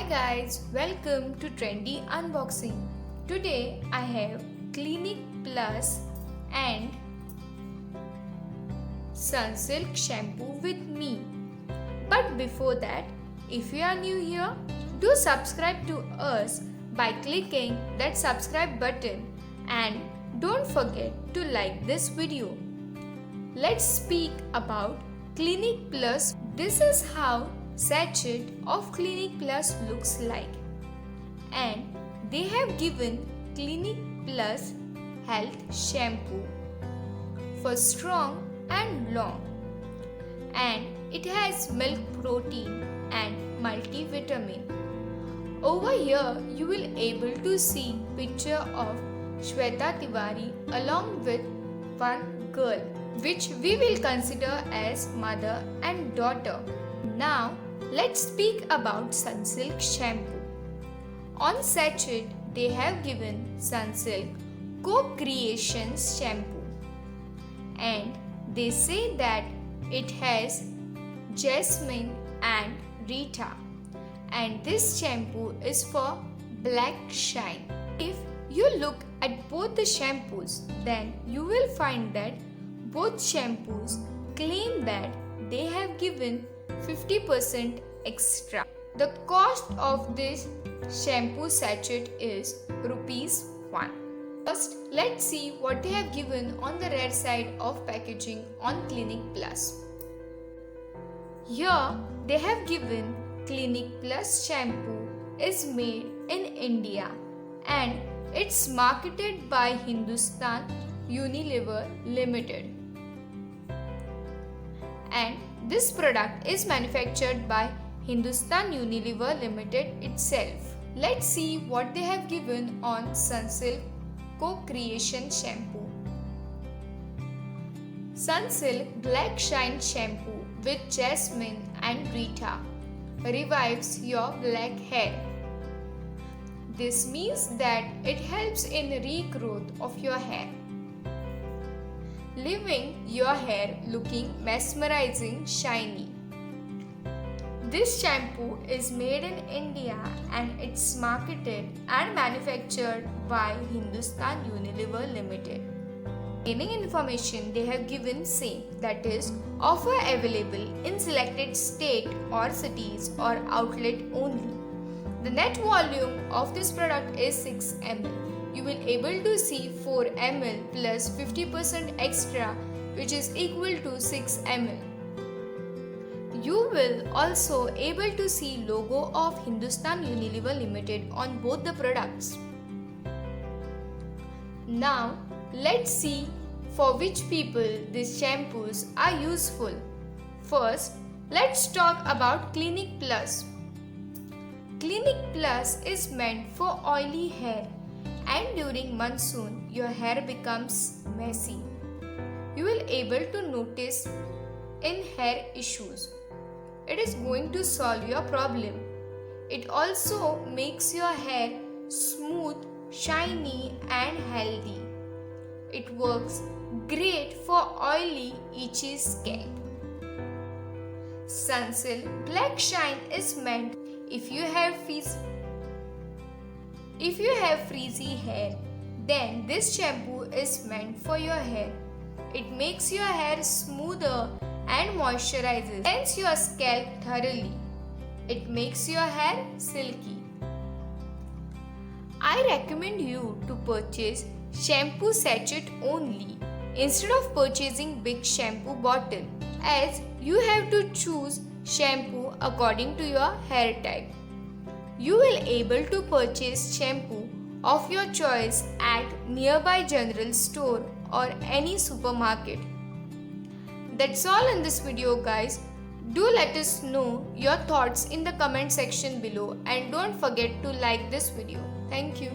Hi guys, welcome to Trendy Unboxing. Today I have Clinic Plus and Sunsilk Shampoo with me. But before that, if you are new here, do subscribe to us by clicking that subscribe button and don't forget to like this video. Let's speak about Clinic Plus. This is how sachet of Clinic Plus looks like, and they have given Clinic Plus Health Shampoo for strong and long, and it has milk protein and multivitamin. Over here you will able to see picture of Shweta Tiwari along with one girl, which we will consider as mother and daughter. Now let's speak about Sunsilk Shampoo. On sachet they have given Sunsilk Co-Creation Shampoo, and they say that it has jasmine and Rita, and this shampoo is for black shine. If you look at both the shampoos, then you will find that both shampoos claim that they have given 50% extra. The cost of this shampoo sachet is rupees 1. First, let's see what they have given on the rear side of packaging on Clinic Plus. Here they have given Clinic Plus shampoo is made in India and it's marketed by Hindustan Unilever Limited, and this product is manufactured by Hindustan Unilever Limited itself. Let's see what they have given on Sunsilk Co-Creation Shampoo. Sunsilk Black Shine Shampoo with Jasmine and Rita revives your black hair. This means that it helps in regrowth of your hair, leaving your hair looking mesmerizing shiny. This shampoo is made in India and it's marketed and manufactured by Hindustan Unilever Limited. Remaining information they have given same, that is offer available in selected state or cities or outlet only. The net volume of this product is 6 ml. You will able to see 4 ml plus 50% extra, which is equal to 6 ml. You will also able to see logo of Hindustan Unilever Limited on both the products. Now let's see for which people these shampoos are useful. First, let's talk about Clinic Plus. Clinic Plus is meant for oily hair, and during monsoon your hair becomes messy. You will able to notice in hair issues. It is going to solve your problem. It also makes your hair smooth, shiny and healthy. It works great for oily, itchy scalp. Sunsilk Black Shine is meant if you have frizzy hair, then this shampoo is meant for your hair. It makes your hair smoother and moisturizes, cleanses your scalp thoroughly. It makes your hair silky. I recommend you to purchase shampoo sachet only instead of purchasing big shampoo bottle, as you have to choose shampoo according to your hair type. You will able to purchase shampoo of your choice at nearby general store or any supermarket. That's all in this video guys. Do let us know your thoughts in the comment section below and don't forget to like this video. Thank you.